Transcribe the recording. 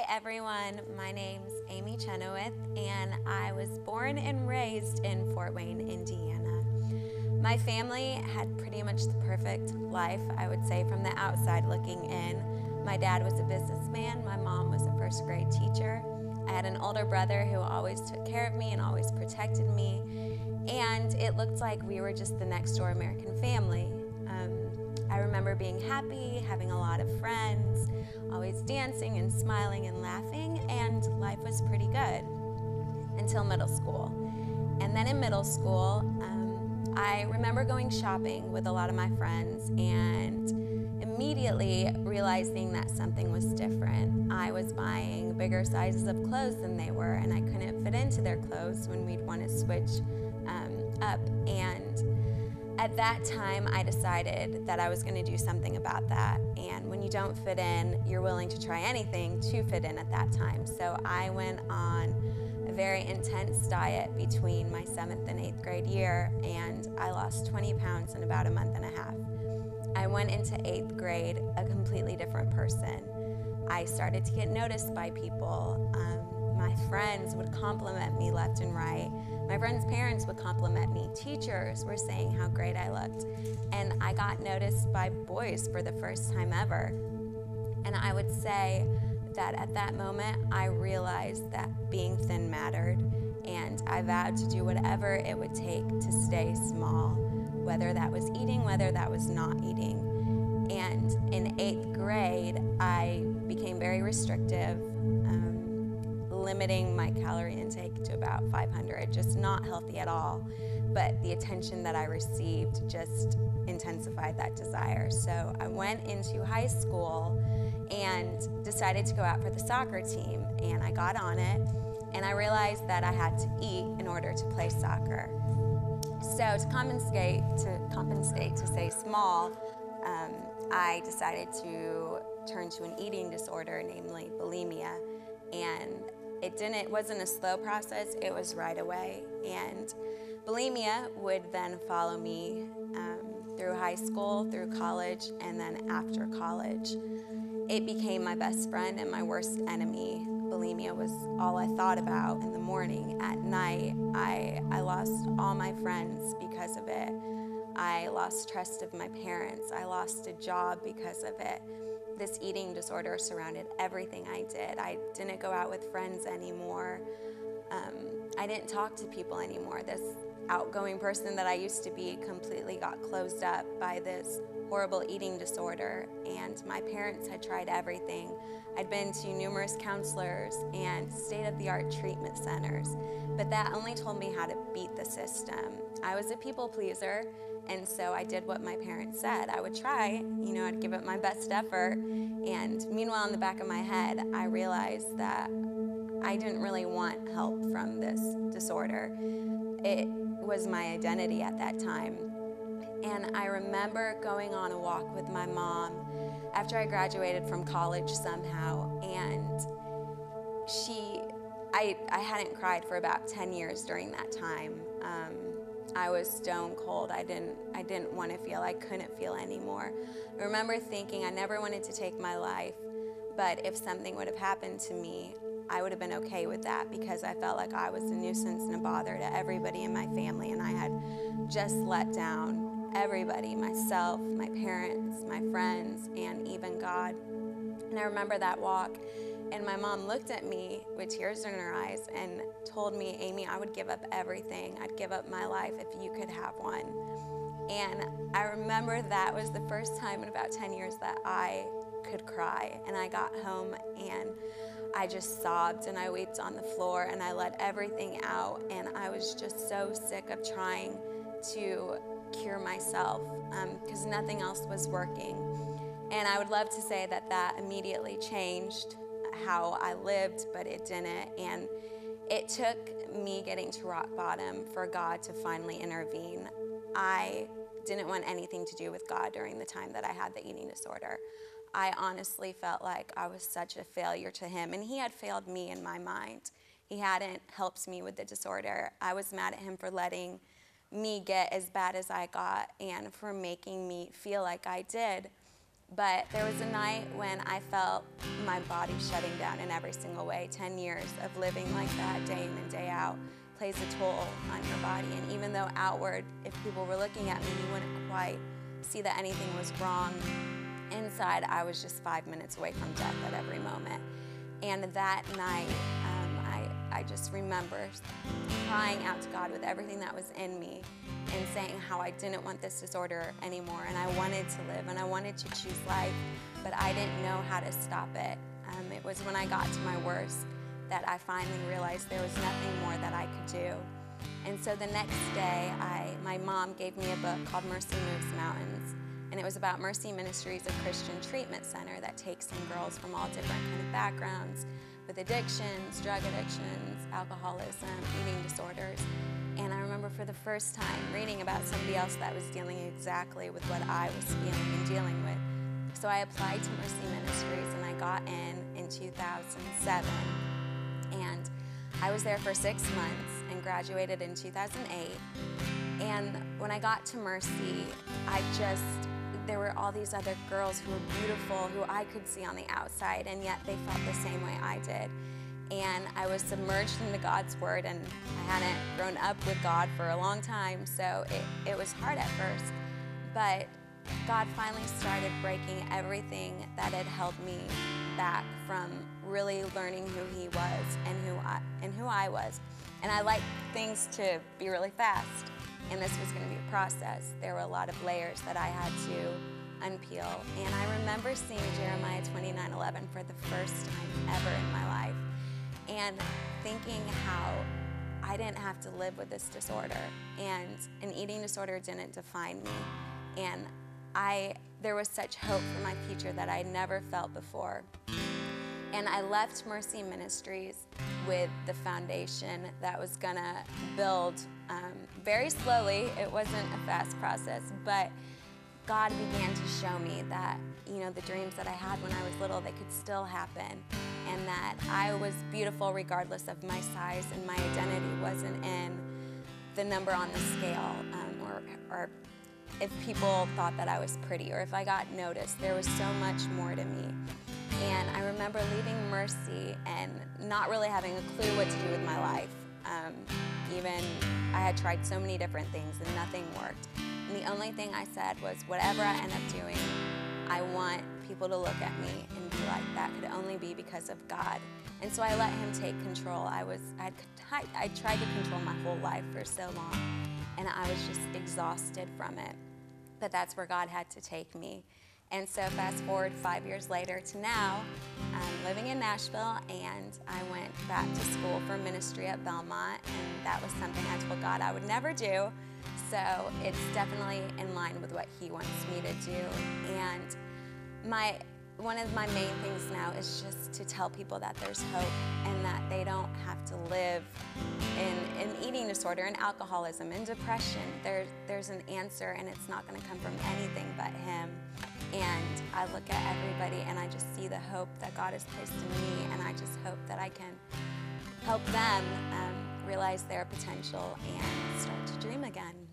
everyone, my name's Amy Chenoweth and I was born and raised in Fort Wayne, Indiana. My family had pretty much the perfect life, I would say, from the outside looking in. My dad was a businessman, my mom was a first grade teacher. I had an older brother who always took care of me and always protected me, and it looked like we were just the next door American family. I remember being happy, having a lot of friends, always dancing and smiling and laughing, and life was pretty good until middle school. And then in middle school, I remember going shopping with a lot of my friends and immediately realizing that something was different. I was buying bigger sizes of clothes than they were, and I couldn't fit into their clothes when we'd want to switch up. And at that time, I decided that I was going to do something about that. And when you don't fit in, you're willing to try anything to fit in at that time. So I went on a very intense diet between my 7th and 8th grade year, and I lost 20 pounds in about a month and a half. I went into 8th grade a completely different person. I started to get noticed by people. My friends would compliment me left and right. My friends' parents would compliment me. Teachers were saying how great I looked. And I got noticed by boys for the first time ever. And I would say that at that moment, I realized that being thin mattered. And I vowed to do whatever it would take to stay small, whether that was eating, whether that was not eating. And in 8th grade, I became very restrictive, limiting my calorie intake to about 500, just not healthy at all. But the attention that I received just intensified that desire. So I went into high school and decided to go out for the soccer team, and I got on it, and I realized that I had to eat in order to play soccer. So to compensate to stay small, I decided to turn to an eating disorder, namely bulimia, and it wasn't a slow process, it was right away. And bulimia would then follow me through high school, through college, and then after college. It became my best friend and my worst enemy. Bulimia was all I thought about in the morning. At night, I lost all my friends because of it. I lost trust of my parents. I lost a job because of it. This eating disorder surrounded everything I did. I didn't go out with friends anymore. I didn't talk to people anymore. This outgoing person that I used to be completely got closed up by this horrible eating disorder, and my parents had tried everything. I'd been to numerous counselors and state-of-the-art treatment centers, but that only told me how to beat the system. I was a people pleaser, and so I did what my parents said. I would try, I'd give it my best effort, and meanwhile in the back of my head, I realized that I didn't really want help from this disorder. It was my identity at that time. And I remember going on a walk with my mom after I graduated from college somehow, and I hadn't cried for about 10 years during that time. I was stone cold. I didn't want to feel. I couldn't feel anymore. I remember thinking I never wanted to take my life, but if something would have happened to me, I would have been okay with that, because I felt like I was a nuisance and a bother to everybody in my family, and I had just let down everybody, myself, my parents, my friends, and even God. And I remember that walk, and my mom looked at me with tears in her eyes and told me, Amy, I would give up everything. I'd give up my life if you could have one. And I remember that was the first time in about 10 years that I could cry. And I got home and I just sobbed and I wept on the floor and I let everything out. And I was just so sick of trying to cure myself because nothing else was working. And I would love to say that that immediately changed how I lived, but it didn't. And it took me getting to rock bottom for God to finally intervene. I didn't want anything to do with God during the time that I had the eating disorder. I honestly felt like I was such a failure to him, and he had failed me in my mind. He hadn't helped me with the disorder. I was mad at him for letting me get as bad as I got and for making me feel like I did. But there was a night when I felt my body shutting down in every single way. 10 years of living like that day in and day out plays a toll on your body. And even though outward, if people were looking at me, you wouldn't quite see that anything was wrong, inside I was just 5 minutes away from death at every moment. And that night, I just remember crying out to God with everything that was in me and saying how I didn't want this disorder anymore, and I wanted to live and I wanted to choose life, but I didn't know how to stop it. It was when I got to my worst that I finally realized there was nothing more that I could do. And so the next day, my mom gave me a book called Mercy Moves Mountains, and it was about Mercy Ministries, a Christian treatment center that takes in girls from all different kind of backgrounds with addictions, drug addictions, alcoholism, eating disorders. And I remember for the first time reading about somebody else that was dealing exactly with what I was feeling and dealing with. So I applied to Mercy Ministries and I got in 2007. And I was there for 6 months and graduated in 2008. And when I got to Mercy, there were all these other girls who were beautiful, who I could see on the outside, and yet they felt the same way I did. And I was submerged into God's Word, and I hadn't grown up with God for a long time, so it was hard at first. But God finally started breaking everything that had held me back from really learning who He was and who I was. And I like things to be really fast, and this was going to be a process. There were a lot of layers that I had to unpeel. And I remember seeing Jeremiah 29:11 for the first time ever in my life, and thinking how I didn't have to live with this disorder, and an eating disorder didn't define me. And there was such hope for my future that I never felt before. And I left Mercy Ministries with the foundation that was gonna build very slowly. It wasn't a fast process, but God began to show me that, the dreams that I had when I was little, they could still happen, and that I was beautiful regardless of my size, and my identity wasn't in the number on the scale, or if people thought that I was pretty, or if I got noticed. There was so much more to me. And I remember leaving Mercy and not really having a clue what to do with my life. Even I had tried so many different things and nothing worked. And the only thing I said was, whatever I end up doing, I want people to look at me and be like, that could only be because of God. And so I let Him take control. I tried to control my whole life for so long, and I was just exhausted from it. But that's where God had to take me. And so fast forward 5 years later to now, I'm living in Nashville, and I went back to school for ministry at Belmont, and that was something I told God I would never do. So it's definitely in line with what He wants me to do. And one of my main things now is just to tell people that there's hope, and that they don't have to live in eating disorder and alcoholism and depression. There's an answer, and it's not going to come from anything but Him. And I look at everybody and I just see the hope that God has placed in me, and I just hope that I can help them realize their potential and start to dream again.